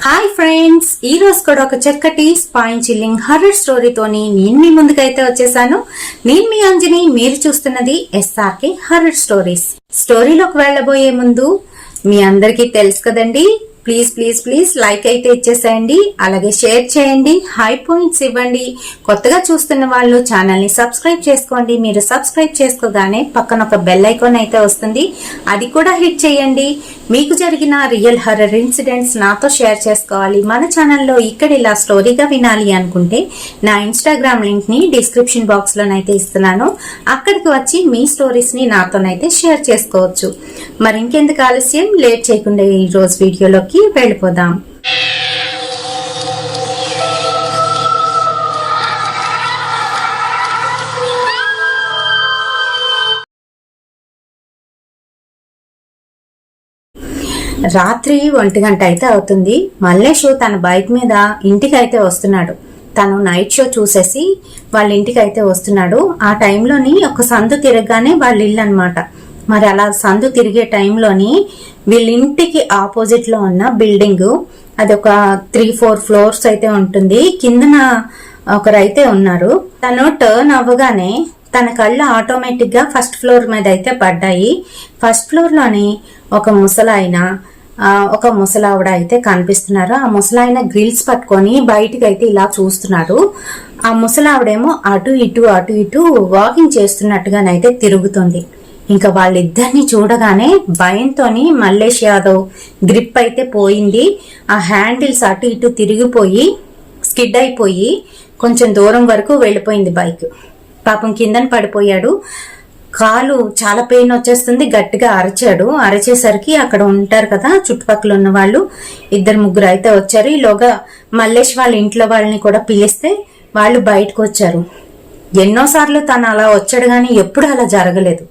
Hi friends, ఈ రోజు కూడా ఒక చక్కటి స్పైన్ చిల్లింగ్ హర్రర్ స్టోరీతోని నేను మీ ముందుకైతే వచ్చేసాను. నేను మీ అంజని, మీరు చూస్తున్నది SRK హర్రర్ స్టోరీస్. స్టోరీలోకి వెళ్ళబోయే ముందు మీ అందరికీ తెలుసు కదండి, ప్లీజ్ ప్లీజ్ ప్లీజ్ లైక్ అయితే ఇచ్చేసేయండి, అలాగే షేర్ చేయండి, హై పాయింట్స్ ఇవ్వండి. కొత్తగా చూస్తున్న వాళ్ళు ఛానల్ ని సబ్స్క్రైబ్ చేసుకోండి. మీరు సబ్స్క్రైబ్ చేసుకోగానే పక్కన ఒక బెల్ ఐకాన్ అయితే వస్తుంది, అది కూడా హిట్ చేయండి. మీకు జరిగిన రియల్ హర్రర్ ఇన్సిడెంట్స్ నాతో షేర్ చేసుకోవాలి మన ఛానల్లో. ఇక్కడ ఇలా స్టోరీగా వినాలి అనుకుంటే నా ఇన్స్టాగ్రామ్ లింక్ ని డిస్క్రిప్షన్ బాక్స్ లోనైతే ఇస్తున్నాను, అక్కడికి వచ్చి మీ స్టోరీస్ ని నాతోనైతే షేర్ చేసుకోవచ్చు. మరి ఇంకెందుకు ఆలస్యం, లేట్ చేయకుండా ఈ రోజు వీడియోలోకి వెళ్ళిపోదాం. రాత్రి 1 గంట అయితే అవుతుంది. మల్లేష్ తన బైక్ మీద ఇంటికి అయితే వస్తున్నాడు. తను నైట్ షో చూసేసి వాళ్ళ ఇంటికి అయితే వస్తున్నాడు. ఆ టైంలోని ఒక సందు తిరగగానే వాళ్ళ ఇల్లు అనమాట. మరి అలా సందు తిరిగే టైంలోని వీళ్ళ ఇంటికి ఆపోజిట్ లో ఉన్న బిల్డింగ్, అది ఒక 3-4 ఫ్లోర్స్ అయితే ఉంటుంది. కిందన ఒకరైతే ఉన్నారు. తను టర్న్ అవ్వగానే తన కళ్ళు ఆటోమేటిక్ గా ఫస్ట్ ఫ్లోర్ మీద అయితే పడ్డాయి. ఫస్ట్ ఫ్లోర్ లోని ఒక ముసలాయన, ఒక ముసలావిడ అయితే కనిపిస్తున్నారు. ఆ ముసలాయన గ్రిల్స్ పట్టుకొని బయటికి అయితే ఇలా చూస్తున్నాడు. ఆ ముసలావిడేమో అటు ఇటు వాకింగ్ చేస్తున్నట్టుగానైతే తిరుగుతుంది. ఇంకా వాళ్ళిద్దరిని చూడగానే భయంతోని మల్లేష్ యాదవ్ గ్రిప్ అయితే పోయింది. ఆ హ్యాండిల్స్ అటు ఇటు తిరిగిపోయి స్కిడ్ అయిపోయి కొంచెం దూరం వరకు వెళ్ళిపోయింది బైక్. పాపం కిందన పడిపోయాడు. కాలు చాలా పెయిన్ వచ్చేస్తుంది. గట్టిగా అరిచాడు. అరిచేసరికి అక్కడ ఉంటారు కదా చుట్టుపక్కల ఉన్న వాళ్ళు 2-3 అయితే వచ్చారు. ఈలోగా మల్లేష్ వాళ్ళ ఇంట్లో వాళ్ళని కూడా పిలిస్తే వాళ్ళు బయటకు వచ్చారు. ఎన్నోసార్లు తను అలా వచ్చాడు గాని ఎప్పుడు అలా జరగలేదు.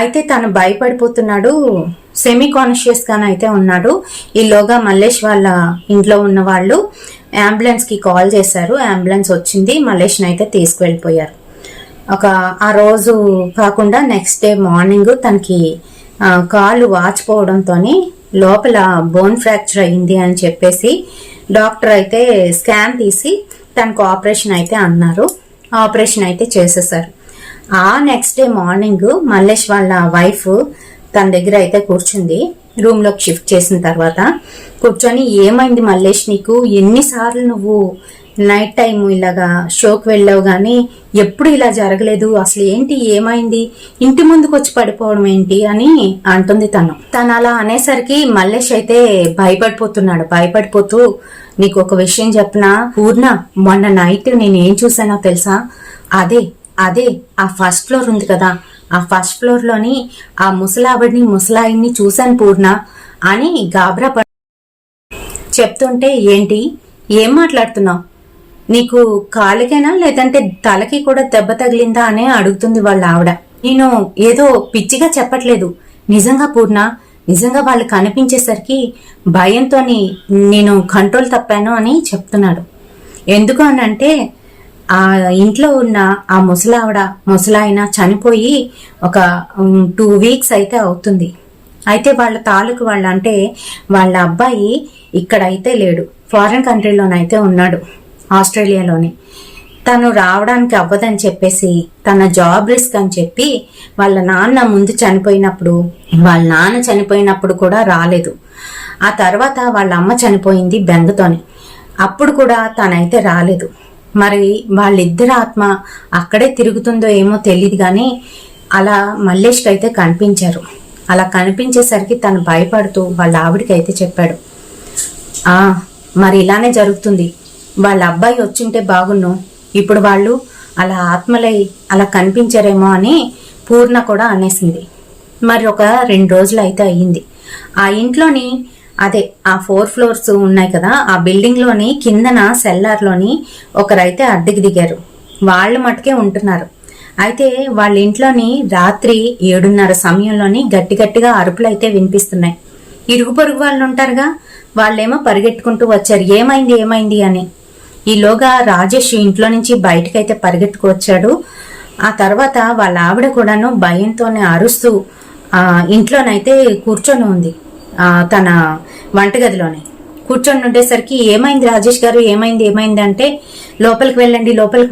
అయితే తను భయపడిపోతున్నాడు, సెమీ కాన్షియస్ గానే అయితే ఉన్నాడు. ఈలోగా మల్లేష్ వాళ్ళ ఇంట్లో ఉన్న వాళ్ళు అంబులెన్స్ కి కాల్ చేశారు. అంబులెన్స్ వచ్చింది, మల్లేష్ అయితే తీసుకువెళ్ళిపోయారు. ఆ రోజు కాకుండా నెక్స్ట్ డే మార్నింగ్ తనకి కాలు వాచిపోవడంతో లోపల బోన్ ఫ్రాక్చర్ అయింది అని చెప్పేసి డాక్టర్ అయితే స్కాన్ తీసి తనకు ఆపరేషన్ అయితే అన్నారు. ఆపరేషన్ అయితే చేసేసారు. ఆ నెక్స్ట్ డే మార్నింగ్ మల్లేష్ వాళ్ళ వైఫ్ తన దగ్గర అయితే కూర్చుంది. రూమ్ లోకి షిఫ్ట్ చేసిన తర్వాత కూర్చొని, ఏమైంది మల్లేష్ నీకు, ఎన్నిసార్లు నువ్వు నైట్ టైం ఇలాగా షోకి వెళ్ళావు గానీ ఎప్పుడు ఇలా జరగలేదు, అసలు ఏంటి, ఏమైంది, ఇంటి ముందుకు వచ్చి పడిపోవడం ఏంటి అని అంటుంది. తను అలా అనేసరికి మల్లేష్ అయితే భయపడిపోతున్నాడు. భయపడిపోతూ, నీకు ఒక విషయం చెప్పనా పూర్ణ, మొన్న నైట్ నేనేం చూసానో తెలుసా, అదే ఆ ఫస్ట్ ఫ్లోర్ ఉంది కదా, ఆ ఫస్ట్ ఫ్లోర్ లోని ఆ ముసలావిడిని ముసలాయిని చూశాను పూర్ణ అని గాబరా చెప్తుంటే, ఏంటి, ఏం మాట్లాడుతున్నావు, నీకు కాలికైనా లేదంటే తలకి కూడా దెబ్బ తగిలిందా అని అడుగుతుంది వాళ్ళ ఆవిడ. నేను ఏదో పిచ్చిగా చెప్పట్లేదు, నిజంగా పూర్ణ, నిజంగా వాళ్ళు కనిపించేసరికి భయంతో నేను కంట్రోల్ తప్పాను అని చెప్తున్నాడు. ఎందుకు అనంటే ఆ ఇంట్లో ఉన్న ఆ ముసలాయన చనిపోయి ఒక 2 వీక్స్ అయితే అవుతుంది. అయితే వాళ్ళ తాలూకు అంటే వాళ్ళ అబ్బాయి ఇక్కడైతే లేడు, ఫారిన్ కంట్రీలోనైతే ఉన్నాడు, ఆస్ట్రేలియాలోని. తను రావడానికి అవ్వదని చెప్పేసి తన జాబ్ రిస్క్ అని చెప్పి వాళ్ళ నాన్న చనిపోయినప్పుడు కూడా రాలేదు. ఆ తర్వాత వాళ్ళ అమ్మ చనిపోయింది బెంగతోని, అప్పుడు కూడా తనైతే రాలేదు. మరి వాళ్ళిద్దరి ఆత్మ అక్కడే తిరుగుతుందో ఏమో తెలియదు గాని అలా మల్లేష్కి అయితే కనిపించారు. అలా కనిపించేసరికి తను భయపడుతూ వాళ్ళ ఆవిడికి అయితే చెప్పాడు, మరి ఇలానే జరుగుతుంది, వాళ్ళ అబ్బాయి వచ్చింటే బాగున్ను, ఇప్పుడు వాళ్ళు అలా ఆత్మలై అలా కనిపించారేమో అని పూర్ణ కూడా అనేసింది. మరి ఒక 2 రోజులు అయితే అయ్యింది. ఆ ఇంట్లోని అదే ఆ 4 ఫ్లోర్స్ ఉన్నాయి కదా, ఆ బిల్డింగ్ లోని కిందన సెల్లార్ లోని ఒకరైతే అద్దెకి దిగారు. వాళ్ళు మటుకే ఉంటున్నారు. అయితే వాళ్ళ ఇంట్లోని రాత్రి 7:30 సమయంలోని గట్టిగా అరుపులు అయితే వినిపిస్తున్నాయి. ఇరుగు పొరుగు వాళ్ళు ఉంటారుగా, వాళ్ళేమో పరిగెట్టుకుంటూ వచ్చారు, ఏమైంది అని. ఈలోగా రాజేష్ ఇంట్లో నుంచి బయటకైతే పరిగెట్టుకు వచ్చాడు. ఆ తర్వాత వాళ్ళ ఆవిడ కూడాను భయంతోనే అరుస్తూ ఇంట్లోనైతే కూర్చొని ఉంది. తన వంటగదిలోనే కూర్చొని ఉండేసరికి ఏమైంది రాజేష్ గారు, ఏమైంది అంటే లోపలికి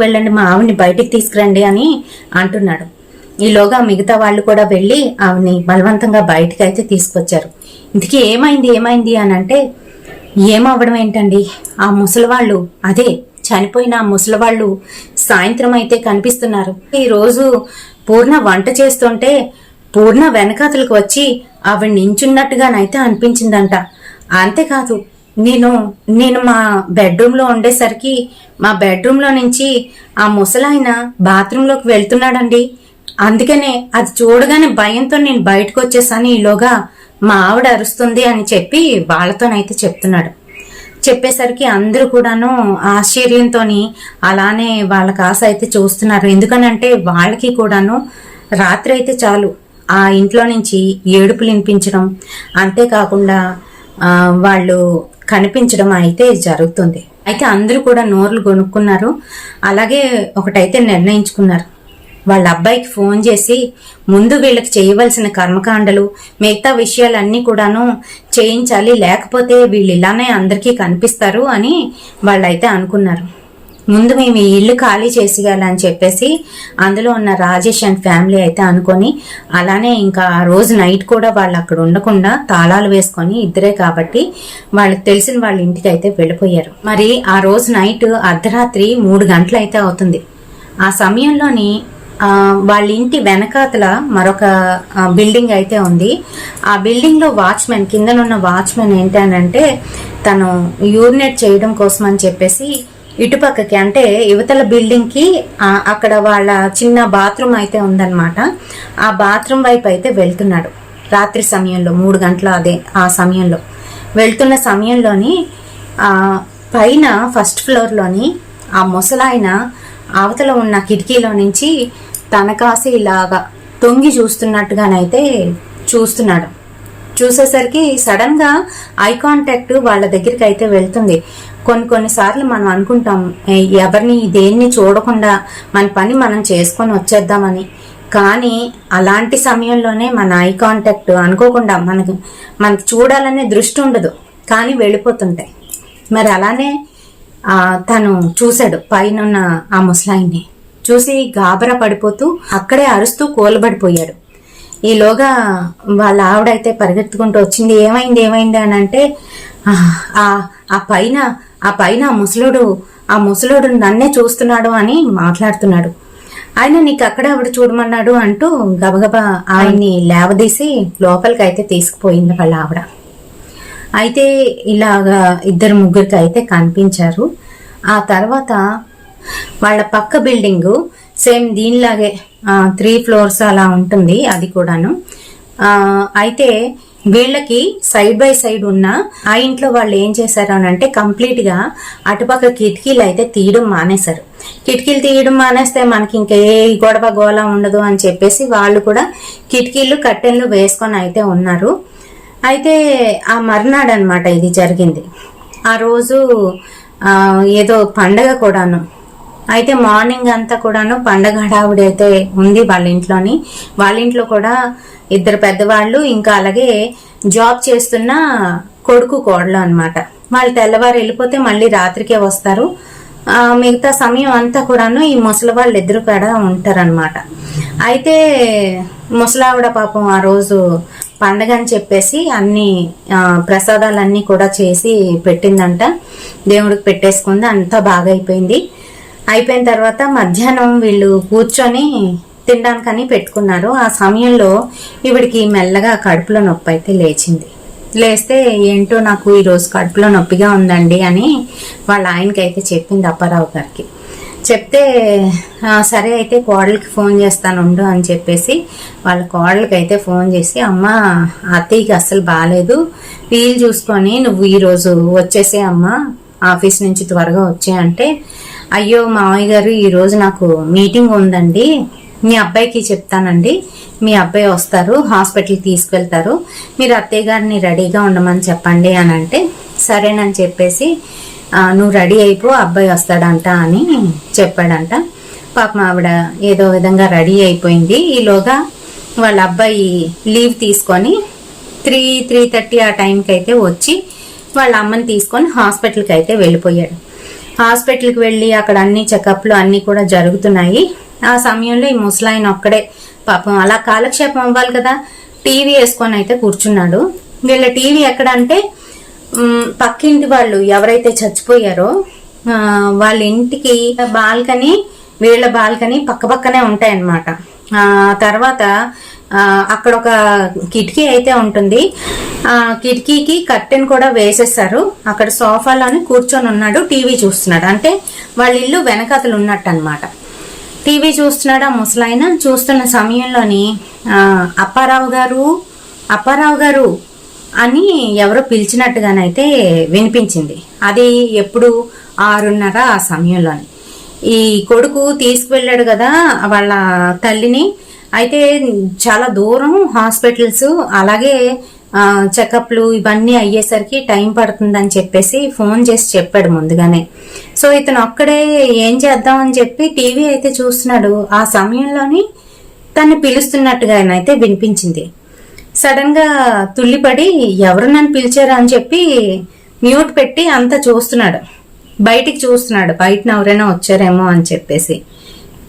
వెళ్ళండి మా ఆవిడ్ని బయటికి తీసుకురండి అని అంటున్నాడు. ఈలోగా మిగతా వాళ్ళు కూడా వెళ్ళి ఆవిడ్ని బలవంతంగా బయటికి అయితే తీసుకొచ్చారు. ఇంతకీ ఏమైంది అని అంటే, ఏమవ్వడం ఏంటండి, ఆ ముసలివాళ్ళు, అదే చనిపోయిన ఆ ముసలివాళ్ళు సాయంత్రం అయితే కనిపిస్తున్నారు. ఈరోజు పూర్ణ వంట చేస్తుంటే పూర్ణ వెనకాతలకు వచ్చి ఆవిడ నించున్నట్టుగానైతే అనిపించిందంట. అంతేకాదు, నేను మా బెడ్రూమ్ లో ఉండేసరికి మా బెడ్రూమ్ లో నుంచి ఆ ముసలాయన బాత్రూంలోకి వెళ్తున్నాడండి. అందుకనే అది చూడగానే భయంతో నేను బయటకు వచ్చేసాను. ఈలోగా మా ఆవిడ అరుస్తుంది అని చెప్పి వాళ్ళతోనైతే చెప్తున్నాడు. చెప్పేసరికి అందరూ కూడాను ఆశ్చర్యంతో అలానే వాళ్ళ కాస అయితే చూస్తున్నారు. ఎందుకనంటే వాళ్ళకి కూడాను రాత్రి అయితే చాలు ఆ ఇంట్లో నుంచి ఏడుపులు వినిపించడం, అంతేకాకుండా వాళ్ళు కనిపించడం అయితే జరుగుతుంది. అయితే అందరూ కూడా నోర్లు కొనుక్కున్నారు. అలాగే ఒకటైతే నిర్ణయించుకున్నారు, వాళ్ళ అబ్బాయికి ఫోన్ చేసి ముందు వీళ్ళకి చేయవలసిన కర్మకాండలు మిగతా విషయాలన్నీ కూడాను చేయించాలి, లేకపోతే వీళ్ళు ఇలానే అందరికీ కనిపిస్తారు అని వాళ్ళైతే అనుకున్నారు. ముందు మేము ఈ ఇల్లు ఖాళీ చేసేయాలని చెప్పేసి అందులో ఉన్న రాజేష్ అండ్ ఫ్యామిలీ అయితే అనుకొని, అలానే ఇంకా ఆ రోజు నైట్ కూడా వాళ్ళు అక్కడ ఉండకుండా తాళాలు వేసుకొని, ఇద్దరే కాబట్టి వాళ్ళకి తెలిసిన వాళ్ళ ఇంటికి అయితే వెళ్ళిపోయారు. మరి ఆ రోజు నైట్ అర్ధరాత్రి 3 గంటలు అయితే అవుతుంది. ఆ సమయంలోని వాళ్ళ ఇంటి వెనకాతల మరొక బిల్డింగ్ అయితే ఉంది. ఆ బిల్డింగ్ లో వాచ్మెన్, కిందనున్న వాచ్మెన్ ఏంటంటే తను యూరినేట్ చేయడం కోసం అని చెప్పేసి ఇటుపక్కకి, అంటే యువతల బిల్డింగ్ కి అక్కడ వాళ్ళ చిన్న బాత్రూమ్ అయితే ఉందన్నమాట. ఆ బాత్రూమ్ వైపు అయితే వెళ్తున్నాడు రాత్రి సమయంలో 3 గంటల ఆ సమయంలో వెళ్తున్న సమయంలోని పైన ఫస్ట్ ఫ్లోర్ లోని ఆ ముసలాయన అవతల ఉన్న కిటికీలో నుంచి తన కాసి ఇలాగా తొంగి చూస్తున్నట్టుగానైతే చూస్తున్నాడు. చూసేసరికి సడన్ గా ఐ కాంటాక్ట్ వాళ్ళ దగ్గరికి అయితే వెళ్తుంది. కొన్నిసార్లు మనం అనుకుంటాం ఎవరిని దేన్ని చూడకుండా మన పని మనం చేసుకొని వచ్చేద్దామని, కానీ అలాంటి సమయంలోనే మన ఐ కాంటాక్ట్ అనుకోకుండా మనకి చూడాలనే దృష్టి ఉండదు, కానీ వెళ్ళిపోతుంటాయి. మరి అలానే తను చూశాడు పైన ఆ ముసలాయిని. చూసి గాబరా పడిపోతూ అక్కడే అరుస్తూ కూలబడిపోయాడు. ఈలోగా వాళ్ళ ఆవిడైతే పరిగెత్తుకుంటూ వచ్చింది. ఏమైంది అని అంటే, ఆ పైన ఆ ముసలోడు నన్నే చూస్తున్నాడు అని మాట్లాడుతున్నాడు. ఆయన నీకు అక్కడ ఆవిడ చూడమన్నాడు అంటూ గబగబా ఆయన్ని లేవదీసి లోపలికి అయితే తీసుకుపోయింది వాళ్ళ ఆవిడ. అయితే ఇలాగా 2-3 అయితే కనిపించారు. ఆ తర్వాత వాళ్ళ పక్క బిల్డింగ్ సేమ్ దీనిలాగే 3 ఫ్లోర్స్ అలా ఉంటుంది అది కూడాను. అయితే వీళ్ళకి సైడ్ బై సైడ్ ఉన్న ఆ ఇంట్లో వాళ్ళు ఏం చేశారు అని అంటే కంప్లీట్ గా అటుపక్క కిటికీలు అయితే తీయడం మానేశారు. కిటికీలు తీయడం మానేస్తే మనకి ఇంకే గొడవ గోళ ఉండదు అని చెప్పేసి వాళ్ళు కూడా కిటికీలు కట్టెలు వేసుకొని అయితే ఉన్నారు. అయితే ఆ మర్నాడు అనమాట ఇది జరిగింది. ఆ రోజు ఏదో పండగ కూడాను. అయితే మార్నింగ్ అంతా కూడాను పండగ హడావుడి అయితే ఉంది వాళ్ళ ఇంట్లోని. వాళ్ళ ఇంట్లో కూడా 2 పెద్దవాళ్ళు, ఇంకా అలాగే జాబ్ చేస్తున్న కొడుకు కోడలు అనమాట. వాళ్ళు తెల్లవారు వెళ్ళిపోతే మళ్ళీ రాత్రికే వస్తారు. మిగతా సమయం అంతా కూడాను ఈ ముసలి వాళ్ళు 2 కూడా ఉంటారనమాట. అయితే ముసలావిడ పాపం ఆ రోజు పండగ అని చెప్పేసి అన్ని ప్రసాదాలన్నీ కూడా చేసి పెట్టిందంట, దేవుడికి పెట్టేసుకుంది. అంతా బాగా అయిపోయిన తర్వాత మధ్యాహ్నం వీళ్ళు కూర్చొని తినడానికని పెట్టుకున్నారు. ఆ సమయంలో ఈవిడికి మెల్లగా కడుపులో నొప్పి అయితే లేస్తే ఏంటో నాకు ఈరోజు కడుపులో నొప్పిగా ఉందండి అని వాళ్ళ ఆయనకి అయితే చెప్పింది, అప్పారావు గారికి. చెప్తే సరే అయితే కోడలికి ఫోన్ చేస్తానుండు అని చెప్పేసి వాళ్ళ కోడలికి అయితే ఫోన్ చేసి, అమ్మ అత్తయ్యకి అస్సలు బాగాలేదు, వీలు చూసుకొని నువ్వు ఈరోజు వచ్చేసే అమ్మ, ఆఫీస్ నుంచి త్వరగా వచ్చాయంటే, అయ్యో మావయ్య గారు ఈరోజు నాకు మీటింగ్ ఉందండి, మీ అబ్బాయికి చెప్తానండి, మీ అబ్బాయి వస్తారు, హాస్పిటల్కి తీసుకెళ్తారు, మీరు అత్తయ్య గారిని రెడీగా ఉండమని చెప్పండి అని అంటే, సరేనని చెప్పేసి నువ్వు రెడీ అయిపో, అబ్బాయి వస్తాడంట అని చెప్పాడంట. పాపం ఆవిడ ఏదో విధంగా రెడీ అయిపోయింది. ఈలోగా వాళ్ళ అబ్బాయి లీవ్ తీసుకొని 3:30 ఆ టైంకి అయితే వచ్చి వాళ్ళ అమ్మని తీసుకొని హాస్పిటల్కి అయితే వెళ్ళిపోయాడు. హాస్పిటల్కి వెళ్ళి అక్కడ అన్ని చెకప్లు అన్నీ కూడా జరుగుతున్నాయి. ఆ సమయంలో ఈ ముసలాయన ఒక్కడే పాపం అలా కాలక్షేపం అవ్వాలి కదా, టీవీ వేసుకొని అయితే కూర్చున్నాడు. వీళ్ళ టీవీ ఎక్కడ అంటే పక్కింటి వాళ్ళు ఎవరైతే చచ్చిపోయారో వాళ్ళ ఇంటికి బాల్కనీ, వీళ్ళ బాల్కనీ పక్క పక్కనే ఉంటాయన్నమాట. తర్వాత అక్కడ ఒక కిటికీ అయితే ఉంటుంది. ఆ కిటికీకి కర్టెన్ కూడా వేసేసారు. అక్కడ సోఫాలోని కూర్చొని ఉన్నాడు, టీవీ చూస్తున్నాడు. అంటే వాళ్ళ ఇల్లు వెనకాతలు ఉన్నట్టు అనమాట. టీవీ చూస్తున్నాడు ఆ ముసలాయన. చూస్తున్న సమయంలోని అప్పారావు గారు అని ఎవరో పిలిచినట్టుగానైతే వినిపించింది. అది ఎప్పుడు 6:30 ఆ సమయంలోని. ఈ కొడుకు తీసుకువెళ్ళాడు కదా వాళ్ళ తల్లిని. అయితే చాలా దూరం హాస్పిటల్స్, అలాగే చెకప్లు ఇవన్నీ అయ్యేసరికి టైం పడుతుందని చెప్పేసి ఫోన్ చేసి చెప్పాడు ముందుగానే. సో ఇతను ఒక్కడే ఏం చేద్దామని చెప్పి టీవీ అయితే చూస్తున్నాడు. ఆ సమయంలోని తను పిలుస్తున్నట్టుగా అయితే వినిపించింది. సడన్ గా తుల్లిపడి ఎవరు నన్ను పిలిచారా అని చెప్పి మ్యూట్ పెట్టి అంతా చూస్తున్నాడు, బయటికి చూస్తున్నాడు, బయటన ఎవరైనా వచ్చారేమో అని చెప్పేసి.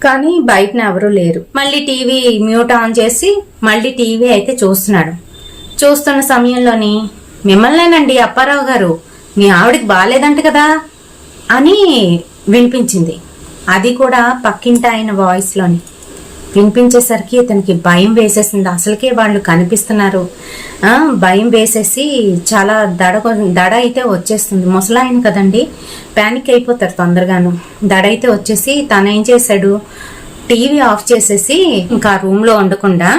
కానీ బయటన ఎవరూ లేరు. మళ్ళీ టీవీ మ్యూట్ ఆన్ చేసి మళ్ళీ టీవీ అయితే చూస్తున్నాడు. చూస్తున్న సమయంలోని మిమ్మల్నేనండి అప్పారావు గారు, మీ ఆవిడికి బాగాలేదంట కదా అని వినిపించింది. అది కూడా పక్కింటి ఆయన వాయిస్లోని వినిపించేసరికి ఇతనికి భయం వేసేసింది. అసలుకే వాళ్ళు కనిపిస్తున్నారు. భయం వేసేసి చాలా దడ అయితే వచ్చేస్తుంది. ముసలాయన కదండి, ప్యానిక్ అయిపోతారు తొందరగాను. దడ అయితే వచ్చేసి తను ఏం చేశాడు, టీవీ ఆఫ్ చేసేసి ఇంకా రూమ్ లో ఉండకుండా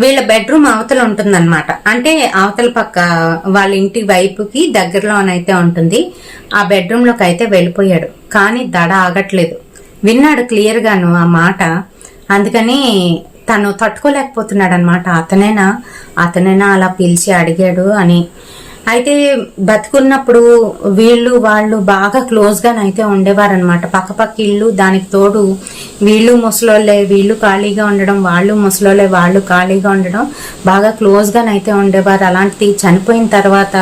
వీళ్ళ బెడ్రూమ్ అవతల ఉంటుందన్నమాట. అంటే అవతల పక్క వాళ్ళ ఇంటి వైపుకి దగ్గరలోనైతే ఉంటుంది. ఆ బెడ్రూమ్ లోకి అయితే వెళ్ళిపోయాడు. కానీ దడ ఆగట్లేదు. విన్నాడు క్లియర్ గాను ఆ మాట. అందుకని తను తట్టుకోలేకపోతున్నాడు అనమాట. అతనేనా అలా పిలిచి అడిగాడు అని. అయితే బతుకున్నప్పుడు వాళ్ళు బాగా క్లోజ్ గానైతే ఉండేవారనమాట. పక్క ఇల్లు, దానికి తోడు వీళ్ళు ముసలోళ్ళే, వీళ్ళు ఖాళీగా ఉండడం, వాళ్ళు ముసలోళ్ళే, వాళ్ళు ఖాళీగా ఉండడం, బాగా క్లోజ్ గానైతే ఉండేవారు. అలాంటిది చనిపోయిన తర్వాత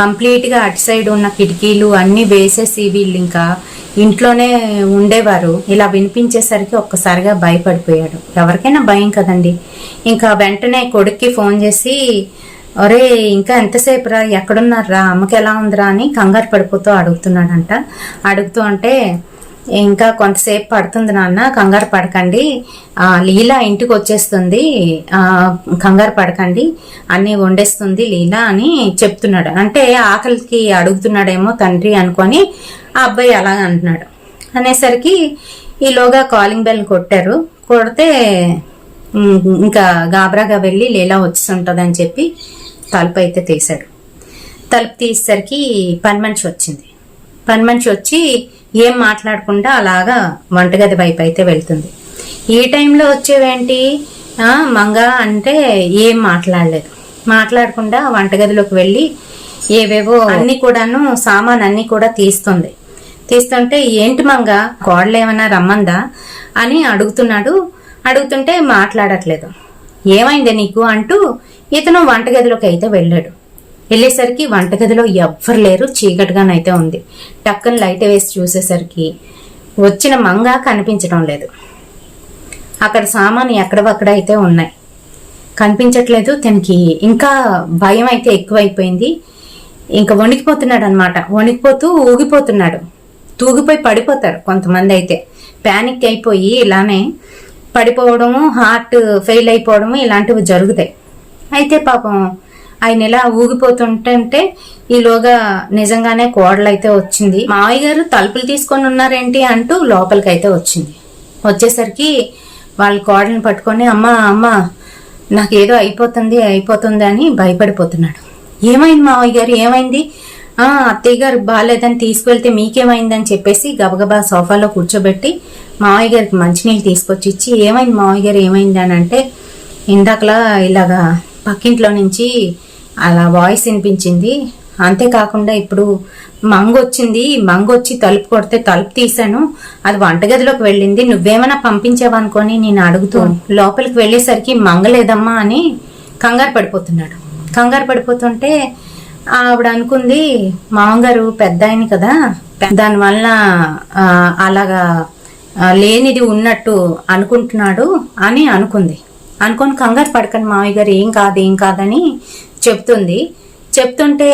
కంప్లీట్ గా అటు సైడ్ ఉన్న కిటికీలు అన్ని వేసేసి వీళ్ళు ఇంకా ఇంట్లోనే ఉండేవారు. ఇలా వినిపించేసరికి ఒక్కసారిగా భయపడిపోయాడు. ఎవరికైనా భయం కదండి. ఇంకా వెంటనే కొడుక్కి ఫోన్ చేసి, ఒరే ఇంకా ఎంతసేపు రా, ఎక్కడున్నారా, అమ్మకి ఎలా ఉందిరా అని కంగారు పడిపోతూ అడుగుతున్నాడంట. అడుగుతూ అంటే ఇంకా కొంతసేపు పడుతుంది నాన్న, కంగారు పడకండి, లీలా ఇంటికి వచ్చేస్తుంది, కంగారు పడకండి, అన్నీ వండేస్తుంది లీలా అని చెప్తున్నాడు. అంటే ఆకలికి అడుగుతున్నాడేమో తండ్రి అనుకొని ఆ అబ్బాయి అలా అంటున్నాడు. అనేసరికి ఈలోగా కాలింగ్ బెల్ కొట్టారు. కొడితే ఇంకా గాబరాగా వెళ్ళి లీలా వచ్చి అని చెప్పి తలుపు అయితే తీశాడు. తలుపు తీసేసరికి పని మనిషి వచ్చింది. పని మనిషి వచ్చి ఏం మాట్లాడకుండా అలాగా వంటగది వైపు అయితే వెళ్తుంది. ఈ టైంలో వచ్చేవేంటి మంగ అంటే ఏం మాట్లాడకుండా వంటగదిలోకి వెళ్ళి ఏవేవో అన్ని కూడాను సామాన్ అన్ని కూడా తీస్తుంటే ఏంటి మంగ, కోడలు ఏమన్నా రమ్మందా అని అడుగుతుంటే మాట్లాడట్లేదు. ఏమైంది నీకు అంటూ ఇతను వంటగదిలోకి అయితే వెళ్ళాడు. వెళ్ళేసరికి వంటగదిలో ఎవ్వరు లేరు, చీకటిగానైతే ఉంది. టక్కన లైట్ వేసి చూసేసరికి వచ్చిన మంగ కనిపించడం లేదు. అక్కడ సామాను ఎక్కడవక్కడ అయితే ఉన్నాయి, కనిపించట్లేదు. తనకి ఇంకా భయం అయితే ఎక్కువైపోయింది. ఇంకా వణికిపోతున్నాడు అనమాట. వణికిపోతూ ఊగిపోతున్నాడు. తూగిపోయి పడిపోతారు కొంతమంది అయితే, ప్యానిక్ అయిపోయి ఇలానే పడిపోవడము, హార్ట్ ఫెయిల్ అయిపోవడము ఇలాంటివి జరుగుతాయి. అయితే పాపం ఆయన ఇలా ఊగిపోతుంటే ఈలోగా నిజంగానే కోడలైతే వచ్చింది. మావయ్య గారు తలుపులు తీసుకొని ఉన్నారేంటి అంటూ లోపలికైతే వచ్చింది. వచ్చేసరికి వాళ్ళ కోడల్ని పట్టుకొని అమ్మ నాకేదో అయిపోతుంది అని భయపడిపోతున్నాడు. ఏమైంది మావయ్య గారు, ఏమైంది? అత్తయ్య గారు బాగాలేదని తీసుకువెళ్తే మీకేమైందని చెప్పేసి గబగబా సోఫాలో కూర్చోబెట్టి మావయ్య గారికి మంచినీళ్ళు తీసుకొచ్చి ఇచ్చి, ఏమైంది మావయ్య గారు, ఏమైంది అని అంటే, ఇందాకలా ఇలాగా పక్కింట్లో నుంచి అలా వాయిస్ వినిపించింది, అంతేకాకుండా ఇప్పుడు మంగొచ్చి తలుపు కొడితే తలుపు తీశాను, అది వంటగదిలోకి వెళ్ళింది, నువ్వేమైనా పంపించావనుకొని నేను అడుగుతూ లోపలికి వెళ్ళేసరికి మంగలేదమ్మా అని కంగారు పడిపోతుంటే ఆవిడ అనుకుంది మామగారు పెద్ద ఆయన కదా, దానివల్ల అలాగా లేనిది ఉన్నట్టు అనుకుంటున్నాడు అని అనుకుంది. అనుకొని కంగారు పడకండి మామయ్య గారు, ఏం కాదని చెప్తుంటే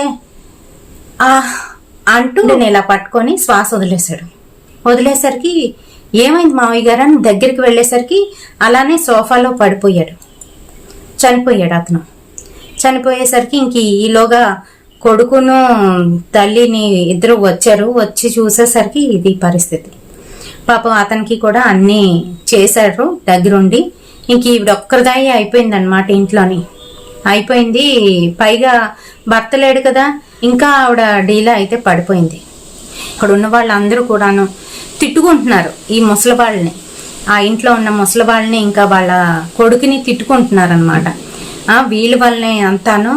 అంటూ నేను ఇలా పట్టుకొని శ్వాస వదిలేసరికి ఏమైంది మామయ్య గారు అని దగ్గరికి వెళ్ళేసరికి అలానే సోఫాలో చనిపోయాడు అతను. చనిపోయేసరికి ఇంక ఈలోగా కొడుకును తల్లిని ఇద్దరు వచ్చి చూసేసరికి ఇది పరిస్థితి. పాపం అతనికి కూడా అన్నీ చేశారు దగ్గరుండి. ఇంక ఈవిడ ఒక్కరిదాయి అయిపోయింది అనమాట, ఇంట్లోని అయిపోయింది. పైగా భర్త లేడు కదా, ఇంకా ఆవిడ డీలా అయితే పడిపోయింది. అక్కడ ఉన్న వాళ్ళందరూ కూడాను తిట్టుకుంటున్నారు ఈ ముసలివాళ్ళని, ఆ ఇంట్లో ఉన్న ముసలివాళ్ళని ఇంకా వాళ్ళ కొడుకుని తిట్టుకుంటున్నారు అనమాట. వీళ్ళ వల్లనే అంతాను,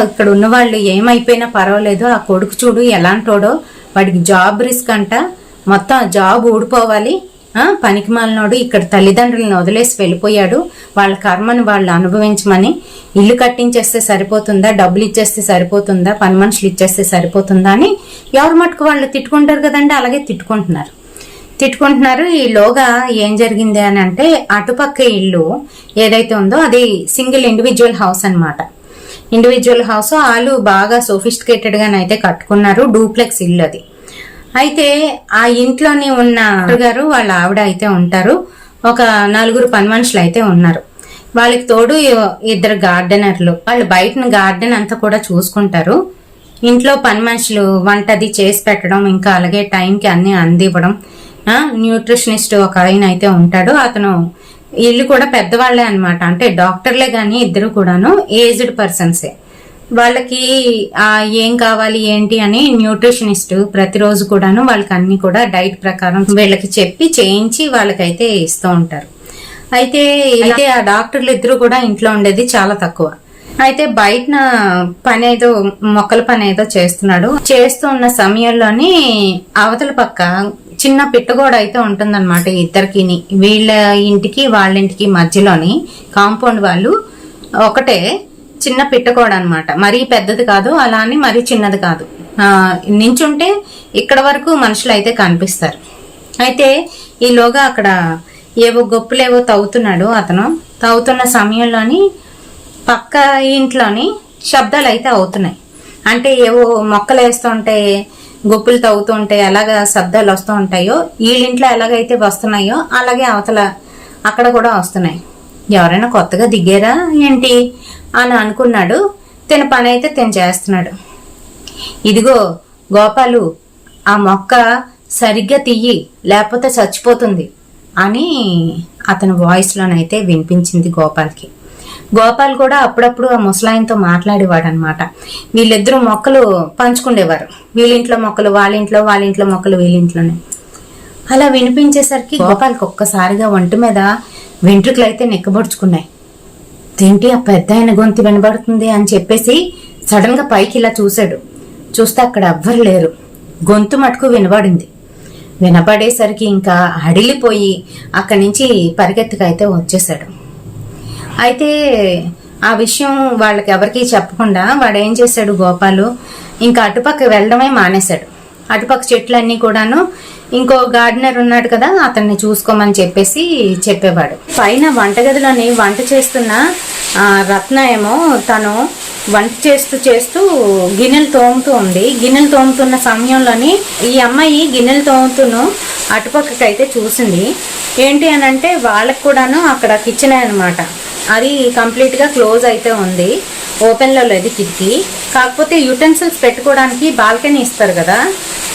ఇక్కడ ఉన్న వాళ్ళు ఏమైపోయినా పర్వాలేదు, ఆ కొడుకు చూడు ఎలాంటోడో, వాడికి జాబ్ రిస్క్ అంట, మొత్తం జాబ్ ఊడిపోవాలి, పనికి మాలినోడు ఇక్కడ తల్లిదండ్రులను వదిలేసి వెళ్ళిపోయాడు, వాళ్ళ కర్మను వాళ్ళు అనుభవించమని ఇల్లు కట్టించేస్తే సరిపోతుందా, డబ్బులు ఇచ్చేస్తే సరిపోతుందా, పని మనుషులు ఇచ్చేస్తే సరిపోతుందా అని ఎవరు మటుకు వాళ్ళు తిట్టుకుంటారు కదండి, అలాగే తిట్టుకుంటున్నారు. ఈలోగా ఏం జరిగింది అని అంటే, అటుపక్క ఇల్లు ఏదైతే ఉందో అది సింగిల్ ఇండివిజువల్ హౌస్ అనమాట. ఇండివిజువల్ హౌస్ వాళ్ళు బాగా సోఫిస్టికేటెడ్ గానైతే కట్టుకున్నారు, డూప్లెక్స్ ఇల్లు అది. అయితే ఆ ఇంట్లోని ఉన్న గారు వాళ్ళ ఆవిడ అయితే ఉంటారు, ఒక 4 పని మనుషులు అయితే ఉన్నారు. వాళ్ళకి తోడు 2 గార్డెనర్లు. వాళ్ళు బయట గార్డెన్ అంతా కూడా చూసుకుంటారు. ఇంట్లో పని మనుషులు వంటది చేసి పెట్టడం, ఇంకా అలాగే టైంకి అన్ని అందివ్వడం. న్యూట్రిషనిస్ట్ ఒక ఆయన అయితే ఉంటాడు, అతను ఇల్లు కూడా పెద్దవాళ్లే అనమాట, అంటే డాక్టర్లే గాని ఇద్దరు కూడాను ఏజ్డ్ పర్సన్సే. వాళ్ళకి ఏం కావాలి ఏంటి అని న్యూట్రిషనిస్ట్ ప్రతిరోజు కూడాను వాళ్ళకి అన్ని కూడా డైట్ ప్రకారం వీళ్ళకి చెప్పి చేయించి వాళ్ళకైతే ఇస్తూ ఉంటారు. అయితే ఆ డాక్టర్లు ఇద్దరు కూడా ఇంట్లో ఉండేది చాలా తక్కువ. అయితే బయట మొక్కల పని ఏదో చేస్తున్న సమయంలోని అవతల పక్క చిన్న పిట్టగోడ అయితే ఉంటుందన్నమాట ఇద్దరికి. వీళ్ళ ఇంటికి వాళ్ళ ఇంటికి మధ్యలోని కాంపౌండ్ వాళ్ళు ఒకటే చిన్న పిట్టగోడ అనమాట, మరీ పెద్దది కాదు, అలా అని మరీ చిన్నది కాదు. నించుంటే ఇక్కడ వరకు మనుషులు అయితే కనిపిస్తారు. అయితే ఈలోగా అక్కడ ఏవో గొప్పలేవో తవ్వుతున్నాడు అతను. తవ్వుతున్న సమయంలోని పక్క ఇంట్లోని శబ్దాలు అయితే అవుతున్నాయి. అంటే ఏవో మొక్కలు వేస్తుంటే, గొప్పలు తవ్వుతుంటే ఎలాగ శబ్దాలు వస్తూ ఉంటాయో, వీళ్ళింట్లో ఎలాగైతే వస్తున్నాయో అలాగే అవతల అక్కడ కూడా వస్తున్నాయి. ఎవరైనా కొత్తగా దిగారా ఏంటి అని అనుకున్నాడు. తన పని అయితే తను చేస్తున్నాడు. ఇదిగో గోపాలు, ఆ మొక్క సరిగ్గా తీయి లేకపోతే చచ్చిపోతుంది అని అతని వాయిస్లోనైతే వినిపించింది గోపాల్కి. గోపాల్ కూడా అప్పుడప్పుడు ఆ ముసలాయనతో మాట్లాడేవాడు అనమాట. వీళ్ళిద్దరూ మొక్కలు పంచుకుండేవారు, వీళ్ళింట్లో మొక్కలు వాళ్ళింట్లో మొక్కలు వీళ్ళింట్లోనే. అలా వినిపించేసరికి గోపాల్కి ఒక్కసారిగా ఒంటి మీద వెంట్రుకలు అయితే నెక్కబడుచుకున్నాయి. ఏంటి ఆ పెద్ద ఆయన గొంతు వినబడుతుంది అని చెప్పేసి సడన్ గా పైకి ఇలా చూస్తే అక్కడ ఎవ్వరు లేరు. గొంతు మటుకు వినబడింది. వినపడేసరికి ఇంకా అడిలిపోయి అక్కడి నుంచి పరిగెత్తుకైతే వచ్చేసాడు. అయితే ఆ విషయం వాళ్ళకి ఎవరికి చెప్పకుండా వాడేం చేశాడు గోపాలు, ఇంకా అటుపక్క వెళ్ళడమే మానేశాడు. అటుపక్క చెట్లన్నీ కూడాను ఇంకో గార్డెనర్ ఉన్నాడు కదా, అతన్ని చూసుకోమని చెప్పేసి చెప్పేవాడు. పైన వంటగదిలోని వంట చేస్తున్న రత్న ఏమో తను వంట చేస్తూ గిన్నెలు తోముతూ ఉంది. గిన్నెలు తోముతున్న సమయంలోని ఈ అమ్మాయి గిన్నెలు తోముతూను అటుపక్కకైతే చూసింది. ఏంటి అని అంటే వాళ్ళకి కూడాను అక్కడ కిచెన్ అనమాట, అది కంప్లీట్గా క్లోజ్ అయితే ఉంది, ఓపెన్లో లేదు కిటికీ. కాకపోతే యూటెన్సిల్స్ పెట్టుకోవడానికి బాల్కనీ ఇస్తారు కదా,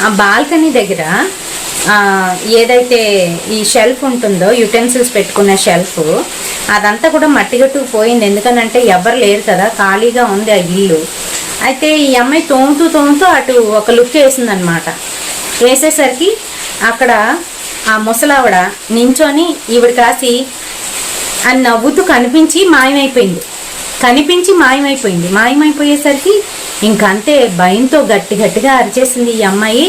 ఆ బాల్కనీ దగ్గర ఏదైతే ఈ షెల్ఫ్ ఉంటుందో యూటెన్సిల్స్ పెట్టుకునే షెల్ఫ్, అదంతా కూడా మట్టిగట్టు పోయింది. ఎందుకనంటే ఎవరు లేరు కదా, ఖాళీగా ఉంది ఆ ఇల్లు. అయితే ఈ అమ్మాయి తోముతూ అటు ఒక లుక్ వేసిందనమాట. వేసేసరికి అక్కడ ఆ ముసలావిడ నించొని ఈవిడ కాసి అని నవ్వుతూ కనిపించి మాయమైపోయేసరికి ఇంకంతే భయంతో గట్టిగా అరిచేసింది ఈ అమ్మాయి.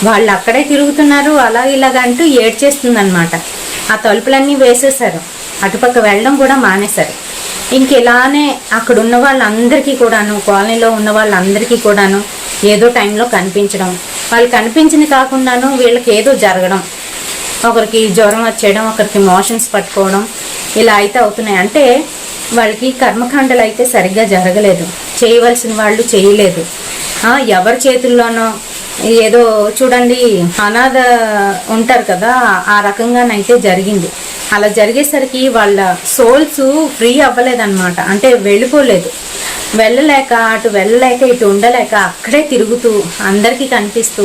వాళ్ళు అక్కడే తిరుగుతున్నారు అలా ఇలాగంటూ ఏడ్చేస్తుంది అనమాట. ఆ తలుపులన్నీ వేసేశారు, అటుపక్క వెళ్ళడం కూడా మానేశారు. ఇంక ఇలానే అక్కడ ఉన్న వాళ్ళందరికీ కూడాను, కాలనీలో ఉన్న వాళ్ళందరికీ కూడాను ఏదో టైంలో కనిపించడం, వాళ్ళు కనిపించింది కాకుండాను వీళ్ళకి ఏదో జరగడం, ఒకరికి జ్వరం వచ్చేయడం, ఒకరికి మోషన్స్ పట్టుకోవడం, ఇలా అయితే అవుతున్నాయి. అంటే వాళ్ళకి కర్మకాండలు అయితే సరిగ్గా జరగలేదు, చేయవలసిన వాళ్ళు చేయలేదు. ఎవరి చేతుల్లోనో ఏదో చూడండి, అనాథ ఉంటారు కదా, ఆ రకంగానైతే జరిగింది. అలా జరిగేసరికి వాళ్ళ సోల్స్ ఫ్రీ అవ్వలేదన్నమాట. అంటే వెళ్ళిపోలేదు, వెళ్ళలేక అటు వెళ్ళలేక ఇటు ఉండలేక అక్కడే తిరుగుతూ అందరికీ కనిపిస్తూ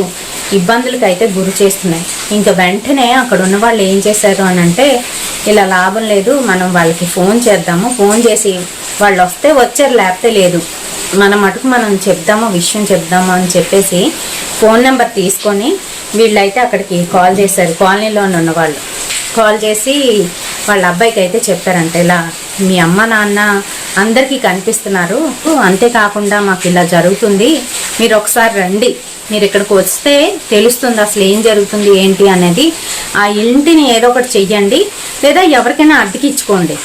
ఇబ్బందులకి అయితే గురి చేస్తున్నాయి. ఇంకా వెంటనే అక్కడ ఉన్న వాళ్ళు ఏం చేశారు అని అంటే, ఇలా లాభం లేదు, మనం వాళ్ళకి ఫోన్ చేద్దాము, ఫోన్ చేసి వాళ్ళు వస్తే వచ్చారు లేకపోతే లేదు, మన మటుకు మనం చెప్దాము, విషయం చెప్దాము అని చెప్పేసి ఫోన్ నెంబర్ తీసుకొని వీళ్ళైతే అక్కడికి కాల్ చేశారు. కాలనీలో ఉన్న వాళ్ళు కాల్ చేసి వాళ్ళ అబ్బాయికి అయితే చెప్పారంట, ఇలా మీ అమ్మ నాన్న అందరికీ కనిపిస్తున్నారు, అంతేకాకుండా మాకు ఇలా జరుగుతుంది, మీరు ఒకసారి రండి, మీరు ఇక్కడికి వస్తే తెలుస్తుంది అసలు ఏం జరుగుతుంది ఏంటి అనేది, ఆ ఇంటిని ఏదో ఒకటి చెయ్యండి, లేదా ఎవరికైనా అద్దెకి ఇచ్చుకోండి,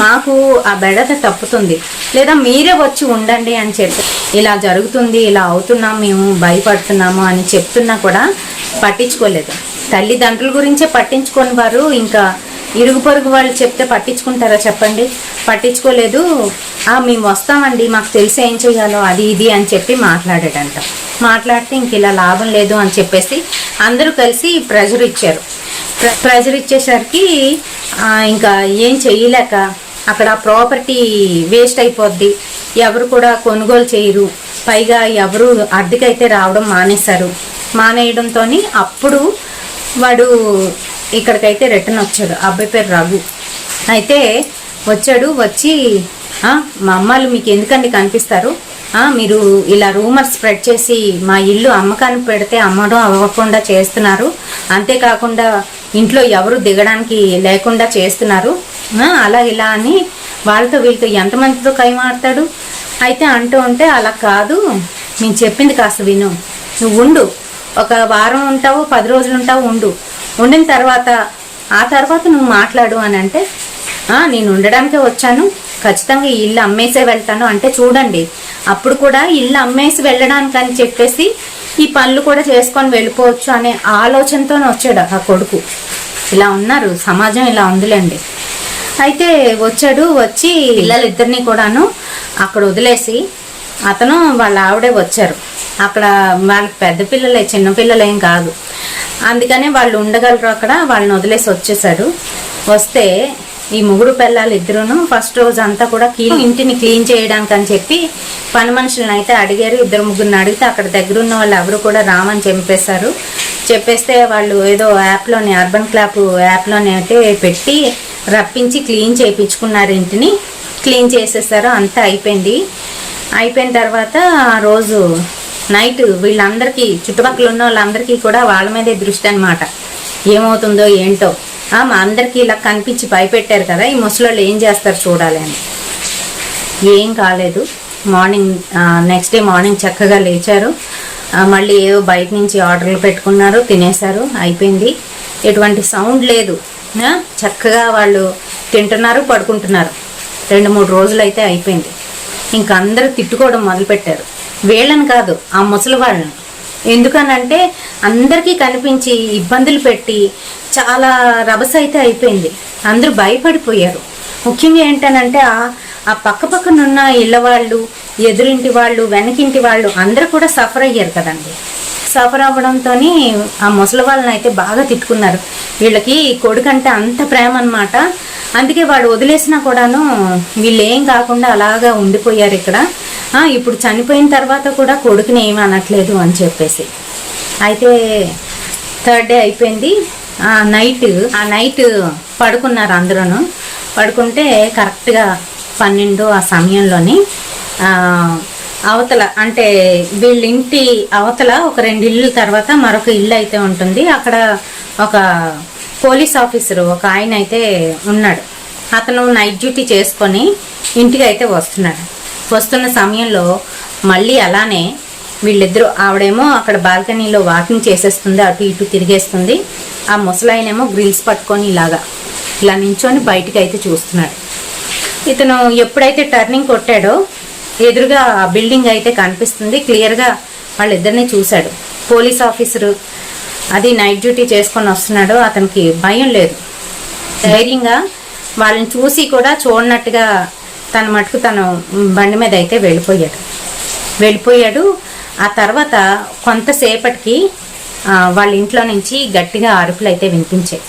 మాకు ఆ బెడత తప్పుతుంది, లేదా మీరే వచ్చి ఉండండి అని చెప్పి, ఇలా జరుగుతుంది, ఇలా అవుతున్నాం, మేము భయపడుతున్నాము అని చెప్తున్నా కూడా పట్టించుకోలేదు. తల్లిదండ్రుల గురించే పట్టించుకొని వారు ఇంకా ఇరుగు పొరుగు వాళ్ళు చెప్తే పట్టించుకుంటారా చెప్పండి? పట్టించుకోలేదు. మేము వస్తామండి, మాకు తెలిసి ఏం చేయాలో అది ఇది అని చెప్పి మాట్లాడాడంట. మాట్లాడితే ఇంక ఇలా లాభం లేదు అని చెప్పేసి అందరూ కలిసి ప్రెజర్ ఇచ్చారు. ప్రెజర్ ఇచ్చేసరికి ఇంకా ఏం చేయలేక అక్కడ ప్రాపర్టీ వేస్ట్ అయిపోద్ది, ఎవరు కూడా కొనుగోలు చేయరు, పైగా ఎవరు అద్దెకైతే రావడం మానేశారు. మానేయడంతో అప్పుడు వాడు ఇక్కడికైతే రిటర్న్ వచ్చాడు. అబ్బాయి పేరు రఘు. అయితే వచ్చాడు, వచ్చి మా అమ్మాళ్ళు మీకు ఎందుకండి కనిపిస్తారు, మీరు ఇలా రూమర్స్ స్ప్రెడ్ చేసి మా ఇల్లు అమ్మకానికి పెడితే అమ్మడం అవ్వకుండా చేస్తున్నారు, అంతేకాకుండా ఇంట్లో ఎవరు దిగడానికి లేకుండా చేస్తున్నారు, అలా ఇలా అని వాళ్ళతో వీళ్ళతో ఎంతమందితో కైమాడతాడు. అయితే అంటూ ఉంటే అలా కాదు, నేను చెప్పింది కాస్త విను, నువ్వు ఉండు, ఒక వారం ఉంటావు, 10 రోజులు ఉంటావు, ఉండిన తర్వాత ఆ తర్వాత నువ్వు మాట్లాడు అని అంటే, నేను ఉండడానికే వచ్చాను, ఖచ్చితంగా ఈ ఇల్లు అమ్మేసే వెళ్తాను అంటే, చూడండి అప్పుడు కూడా ఇల్లు అమ్మేసి వెళ్ళడానికి అని చెప్పేసి ఈ పనులు కూడా చేసుకొని వెళ్ళిపోవచ్చు అనే ఆలోచనతోనే వచ్చాడు ఆ కొడుకు. ఇలా ఉన్నారు, సమాజం ఇలా ఉందిలేండి. అయితే వచ్చాడు, వచ్చి పిల్లలిద్దరినీ కూడాను అక్కడ వదిలేసి అతను వాళ్ళ ఆవిడే వచ్చారు. అక్కడ వాళ్ళకి పెద్ద పిల్లలే, చిన్న పిల్లలేం కాదు, అందుకనే వాళ్ళు ఉండగలరు అక్కడ, వాళ్ళని వదిలేసి వచ్చేసాడు. వస్తే ఈ ముగ్గురు పిల్లలు ఇద్దరును ఫస్ట్ రోజు అంతా కూడా ఇంటిని క్లీన్ చేయడానికి అని చెప్పి పని మనుషులను అయితే అడిగారు. 2-3 అడిగితే అక్కడ దగ్గర ఉన్న వాళ్ళు ఎవరు కూడా రామని చెప్పేశారు. చెప్పేస్తే వాళ్ళు ఏదో యాప్లోనే, అర్బన్ క్లాప్ యాప్లోనే అయితే పెట్టి రప్పించి క్లీన్ చేయించుకున్నారు. ఇంటిని క్లీన్ చేసేసారు, అంతా అయిపోయింది. అయిపోయిన తర్వాత ఆ రోజు నైట్ వీళ్ళందరికీ, చుట్టుపక్కల ఉన్న వాళ్ళందరికీ కూడా వాళ్ళ మీదే దృష్టి అనమాట, ఏమవుతుందో ఏంటో. మా అందరికీ ఇలా కనిపించి భయపెట్టారు కదా, ఈ ముసలోళ్ళు ఏం చేస్తారు చూడాలి అని. ఏం కాలేదు. మార్నింగ్ నెక్స్ట్ డే మార్నింగ్ చక్కగా లేచారు, మళ్ళీ ఏవో బయట నుంచి ఆర్డర్లు పెట్టుకున్నారు, తినేశారు, అయిపోయింది. ఎటువంటి సౌండ్ లేదు, చక్కగా వాళ్ళు తింటున్నారు, పడుకుంటున్నారు. 2-3 రోజులు అయితే అయిపోయింది. ఇంకా అందరూ తిట్టుకోవడం మొదలుపెట్టారు, వీళ్ళని కాదు ఆ ముసలి వాళ్ళని. ఎందుకనంటే అందరికీ కనిపించి ఇబ్బందులు పెట్టి చాలా రభస అయితే అయిపోయింది. అందరూ భయపడిపోయారు. ముఖ్యంగా ఏంటనంటే ఆ పక్కనున్న ఇళ్ళ వాళ్ళు, ఎదురింటి వాళ్ళు, వెనకింటి వాళ్ళు అందరూ కూడా సఫర్ అయ్యారు కదండి. సఫర్ అవ్వడంతో ఆ ముసలి వాళ్ళని అయితే బాగా తిట్టుకున్నారు. వీళ్ళకి కొడుకంటే అంత ప్రేమ అనమాట, అందుకే వాడు వదిలేసినా కూడాను వీళ్ళు ఏం కాకుండా అలాగా ఉండిపోయారు ఇక్కడ. ఇప్పుడు చనిపోయిన తర్వాత కూడా కొడుకుని ఏమీ అనట్లేదు అని చెప్పేసి. అయితే 3rd డే అయిపోయింది. ఆ నైట్ పడుకున్నారు అందరూ. పడుకుంటే కరెక్ట్గా 12 ఆ సమయంలోని అవతల, అంటే వీళ్ళ ఇంటి అవతల ఒక 2 ఇళ్ళు తర్వాత మరొక ఇల్లు అయితే ఉంటుంది. అక్కడ ఒక పోలీస్ ఆఫీసరు ఒక ఆయన అయితే ఉన్నాడు. అతను నైట్ డ్యూటీ చేసుకొని ఇంటికి అయితే వస్తున్నాడు. వస్తున్న సమయంలో మళ్ళీ అలానే వీళ్ళిద్దరూ, ఆవిడేమో అక్కడ బాల్కనీలో వాకింగ్ చేసేస్తుంది, అటు ఇటు తిరిగేస్తుంది. ఆ ముసలాయనేమో గ్రిల్స్ పట్టుకొని ఇలా నించొని బయటికి అయితే చూస్తున్నాడు. ఇతను ఎప్పుడైతే టర్నింగ్ కొట్టాడో ఎదురుగా బిల్డింగ్ అయితే కనిపిస్తుంది. క్లియర్గా వాళ్ళిద్దరిని చూశాడు. పోలీస్ ఆఫీసరు అది నైట్ డ్యూటీ చేసుకొని వస్తున్నాడు. అతనికి భయం లేదు, ధైర్యంగా వాళ్ళని చూసి కూడా చూడనట్టుగా తన మటుకు తను బండి మీద అయితే వెళ్ళిపోయాడు. ఆ తర్వాత కొంతసేపటికి వాళ్ళ ఇంట్లో నుంచి గట్టిగా అరుపులు అయితే వినిపించాయి.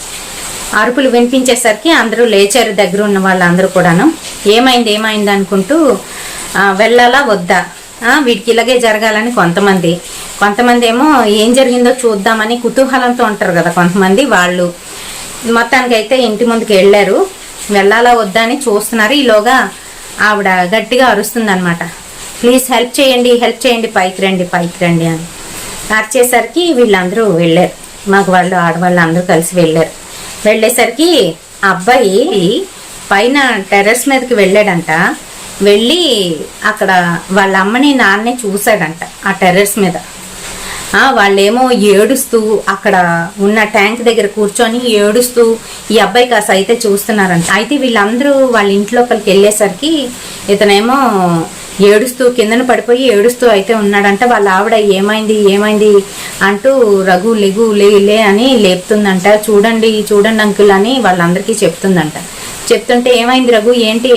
అరుపులు వినిపించేసరికి అందరూ లేచారు, దగ్గర ఉన్న వాళ్ళందరూ కూడాను. ఏమైంది అనుకుంటూ వెళ్ళాలా వద్దా, వీడికి ఇలాగే జరగాలని కొంతమంది ఏమో ఏం జరిగిందో చూద్దామని కుతూహలంతో ఉంటారు కదా కొంతమంది. వాళ్ళు మొత్తానికి అయితే ఇంటి ముందుకు వెళ్ళారు. వెళ్ళాలా వద్దా అని చూస్తున్నారు. ఈలోగా ఆవిడ గట్టిగా అరుస్తుందన్నమాట, ప్లీజ్ హెల్ప్ చేయండి, పైకి రండి అని అరిచేసరికి వీళ్ళందరూ వెళ్ళారు. మగవాళ్ళు ఆడవాళ్ళు అందరూ కలిసి వెళ్ళేసరికి అబ్బాయి పైన టెర్రస్ మీదకి వెళ్ళాడంట. వెళ్ళి అక్కడ వాళ్ళ అమ్మని నాన్నే చూశాడంట ఆ టెర్రస్ మీద. వాళ్ళేమో ఏడుస్తూ అక్కడ ఉన్న ట్యాంక్ దగ్గర కూర్చొని ఏడుస్తూ ఈ అబ్బాయి కాస్త అయితే చూస్తున్నారంట. అయితే వీళ్ళందరూ వాళ్ళ ఇంట్లోపలికి వెళ్ళేసరికి ఇతనేమో ఏడుస్తూ కిందన పడిపోయి ఏడుస్తూ అయితే ఉన్నాడంట. వాళ్ళ ఆవిడ ఏమైంది అంటూ రఘు లే అని లేపుతుందంట. చూడండి అంకుల్ అని వాళ్ళందరికీ చెప్తుంటే ఏమైంది రఘు, ఏంటి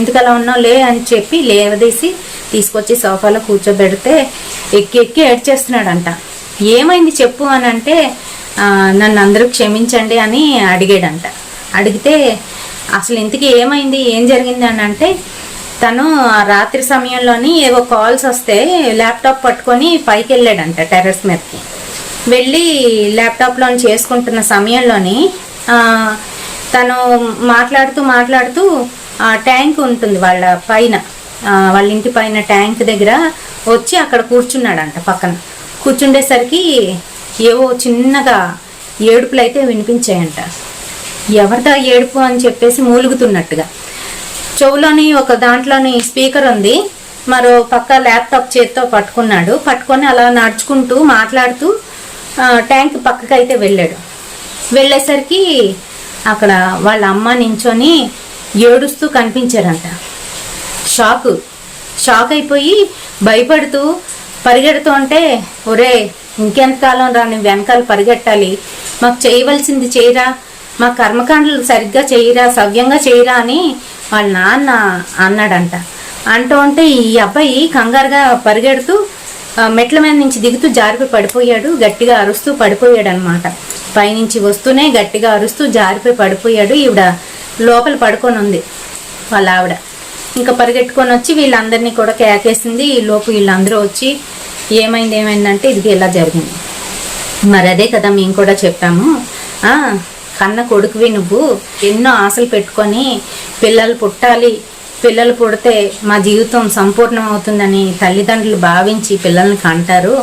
ఎందుకు అలా ఉన్నావు లే అని చెప్పి లేవదీసి తీసుకొచ్చి సోఫాలో కూర్చోబెడితే ఎక్కి ఏడ్చేస్తున్నాడంట. ఏమైంది చెప్పు అని అంటే నన్ను అందరూ క్షమించండి అని అడిగాడంట. అడిగితే అసలు ఇంతకీ ఏమైంది, ఏం జరిగింది అని అంటే తను ఆ రాత్రి సమయంలోని ఏవో కాల్స్ వస్తే ల్యాప్టాప్ పట్టుకొని పైకి వెళ్ళాడంట టెర్రస్ మీదకి. వెళ్ళి ల్యాప్టాప్లో చేసుకుంటున్న సమయంలోని తను మాట్లాడుతూ ట్యాంక్ ఉంటుంది వాళ్ళ ఇంటి పైన ట్యాంక్ దగ్గర వచ్చి అక్కడ కూర్చున్నాడంట. పక్కన కూర్చుండేసరికి ఏవో చిన్నగా ఏడుపులు అయితే వినిపించాయంట. ఎవరిదా ఏడుపు అని చెప్పేసి మూలుగుతున్నట్టుగా. చెవులోని ఒక దాంట్లోని స్పీకర్ ఉంది, మరో పక్క ల్యాప్టాప్ చేత్తో పట్టుకొని అలా నడుచుకుంటూ మాట్లాడుతూ ట్యాంక్ పక్కకైతే వెళ్ళేసరికి అక్కడ వాళ్ళ అమ్మ నించొని ఏడుస్తూ కనిపించారంట. షాక్ అయిపోయి భయపడుతూ పరిగెడుతూ ఉంటే, ఒరే ఇంకెంతకాలం రా నువ్వు వెనకాల పరిగెట్టాలి, మాకు చేయవలసింది చేయరా, మా కర్మకాండలు సరిగ్గా చేయరా, సవ్యంగా చేయరా అని వాళ్ళ నాన్న అన్నాడంట. ఉంటే ఈ అబ్బాయి కంగారుగా పరిగెడుతూ మెట్ల మీద నుంచి దిగుతూ జారిపోయి పడిపోయాడు. గట్టిగా అరుస్తూ పడిపోయాడు అనమాట. పైనుంచి వస్తూనే గట్టిగా అరుస్తూ జారిపోయి పడిపోయాడు. ఈవిడ లోపల పడుకొని ఉంది వాళ్ళ ఆవిడ. ఇంకా పరిగెట్టుకొని వచ్చి వీళ్ళందరినీ కూడా కేకేసింది. ఈ లోపు వీళ్ళందరూ వచ్చి ఏమైందంటే ఇది ఇలా జరిగింది. మరి అదే కదా మేము కూడా చెప్పాము, కన్న కొడుకువి నువ్వు, ఎన్నో ఆశలు పెట్టుకొని పిల్లలు పుడితే మా జీవితం సంపూర్ణం అవుతుందని తల్లిదండ్రులు భావించి పిల్లల్ని కంటారు.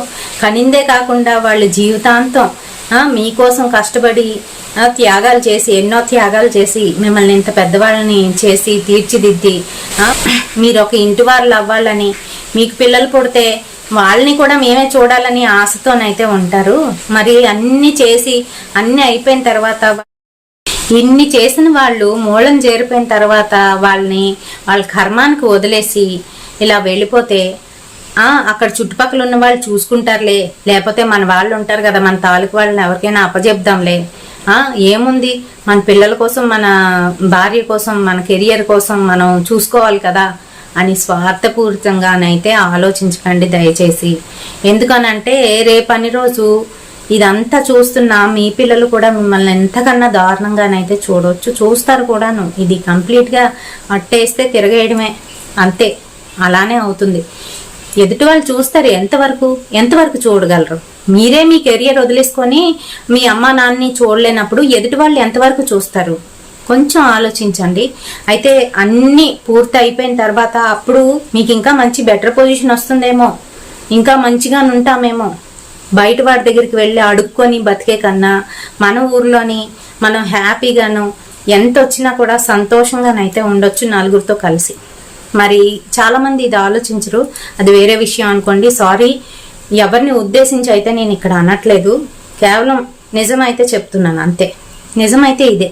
కనిందే కాకుండా వాళ్ళ జీవితాంతం మీకోసం కష్టపడి ఎన్నో త్యాగాలు చేసి మిమ్మల్ని ఇంత పెద్దవాళ్ళని చేసి తీర్చిదిద్ది మీరు ఒక ఇంటి వాళ్ళు అవ్వాలని, మీకు పిల్లలు పుడితే వాళ్ళని కూడా మేమే చూడాలని ఆశతోనైతే ఉంటారు. మరి అన్ని చేసి అన్ని అయిపోయిన తర్వాత, ఇన్ని చేసిన వాళ్ళు మూలం చేరిపోయిన తర్వాత వాళ్ళ కర్మానికి వదిలేసి ఇలా వెళ్ళిపోతే అక్కడ చుట్టుపక్కల ఉన్న వాళ్ళు చూసుకుంటారులే, లేకపోతే మన వాళ్ళు ఉంటారు కదా, మన తాలూకు వాళ్ళని ఎవరికైనా అప్పచెప్దాంలే, ఏముంది మన పిల్లల కోసం, మన భార్య కోసం, మన కెరియర్ కోసం మనం చూసుకోవాలి కదా అని స్వార్థపూరితంగానైతే ఆలోచించకండి దయచేసి. ఎందుకనంటే రేపని రోజు ఇదంతా చూస్తున్న మీ పిల్లలు కూడా మిమ్మల్ని ఎంతకన్నా దారుణంగానైతే చూస్తారు కూడాను. ఇది కంప్లీట్గా అట్టేస్తే తిరగేయడమే, అంతే, అలానే అవుతుంది. ఎదుటి వాళ్ళు చూస్తారు, ఎంతవరకు చూడగలరు? మీరే మీ కెరియర్ వదిలేసుకొని మీ అమ్మ నాన్నని చూడలేనప్పుడు ఎదుటి వాళ్ళు ఎంతవరకు చూస్తారు? కొంచెం ఆలోచించండి. అయితే అన్నీ పూర్తి అయిపోయిన తర్వాత అప్పుడు మీకు ఇంకా మంచి బెటర్ పొజిషన్ వస్తుందేమో, ఇంకా మంచిగా ఉంటామేమో. బయట వాడి దగ్గరికి వెళ్ళి అడుక్కొని బతికే కన్నా మన ఊర్లోని మనం హ్యాపీగాను ఎంత వచ్చినా కూడా సంతోషంగానైతే ఉండొచ్చు నలుగురితో కలిసి. మరి చాలామంది ఇది ఆలోచించరు, అది వేరే విషయం అనుకోండి. సారీ, ఎవరిని ఉద్దేశించి అయితే నేను ఇక్కడ అనట్లేదు, కేవలం నిజమైతే చెప్తున్నాను అంతే. నిజమైతే ఇదే.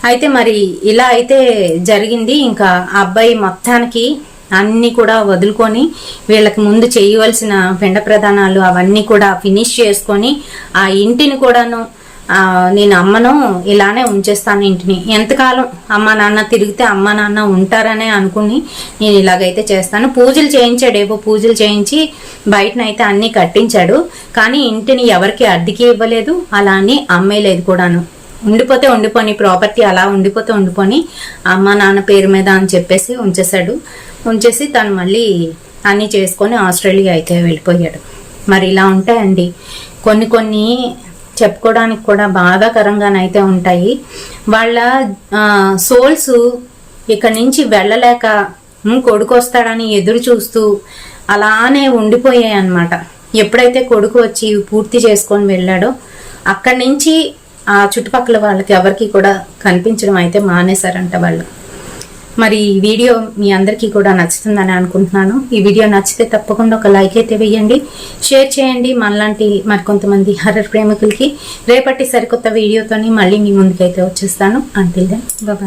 అయితే మరి ఇలా అయితే జరిగింది. ఇంకా ఆ అబ్బాయి మొత్తానికి అన్నీ కూడా వదులుకొని వీళ్ళకి ముందు చేయవలసిన పిండ ప్రదానాలు అవన్నీ కూడా ఫినిష్ చేసుకొని ఆ ఇంటిని కూడాను నేను అమ్మను ఇలానే ఉంచేస్తాను, ఇంటిని ఎంతకాలం అమ్మ నాన్న తిరిగితే అమ్మ నాన్న ఉంటారనే అనుకుని నేను ఇలాగైతే చేస్తాను. పూజలు చేయించాడు, ఏవో పూజలు చేయించి బయటనైతే అన్నీ కట్టించాడు. కానీ ఇంటిని ఎవరికి అద్దెకి ఇవ్వలేదు, అలా అని అమ్మేయలేదు కూడాను. ఉండిపోతే ఉండిపోని, ప్రాపర్టీ అలా ఉండిపోతే ఉండిపోని అమ్మ నాన్న పేరు మీద అని చెప్పేసి ఉంచేసి తను మళ్ళీ అన్నీ చేసుకొని ఆస్ట్రేలియా అయితే వెళ్ళిపోయాడు. మరి ఇలా ఉంటాయండి కొన్ని చెప్పుకోవడానికి కూడా బాధాకరంగానైతే ఉంటాయి. వాళ్ళ సోల్స్ ఇక్కడ నుంచి వెళ్ళలేక కొడుకు వస్తాడని ఎదురు చూస్తూ అలానే ఉండిపోయాయి అన్నమాట. ఎప్పుడైతే కొడుకు వచ్చి పూర్తి చేసుకొని వెళ్ళాడో అక్కడి నుంచి ఆ చుట్టుపక్కల వాళ్ళకి ఎవరికి కూడా కనిపించడం అయితే మానేశారంట వాళ్ళు. మరి ఈ వీడియో మీ అందరికీ కూడా నచ్చుతుందని అనుకుంటున్నాను. ఈ వీడియో నచ్చితే తప్పకుండా ఒక లైక్ అయితే వేయండి, షేర్ చేయండి మనలాంటి మరికొంతమంది హర్రర్ ప్రేమికులకి. రేపటి సరికొత్త వీడియోతోని మళ్ళీ మీ ముందుకైతే వచ్చేస్తాను. Until then bye.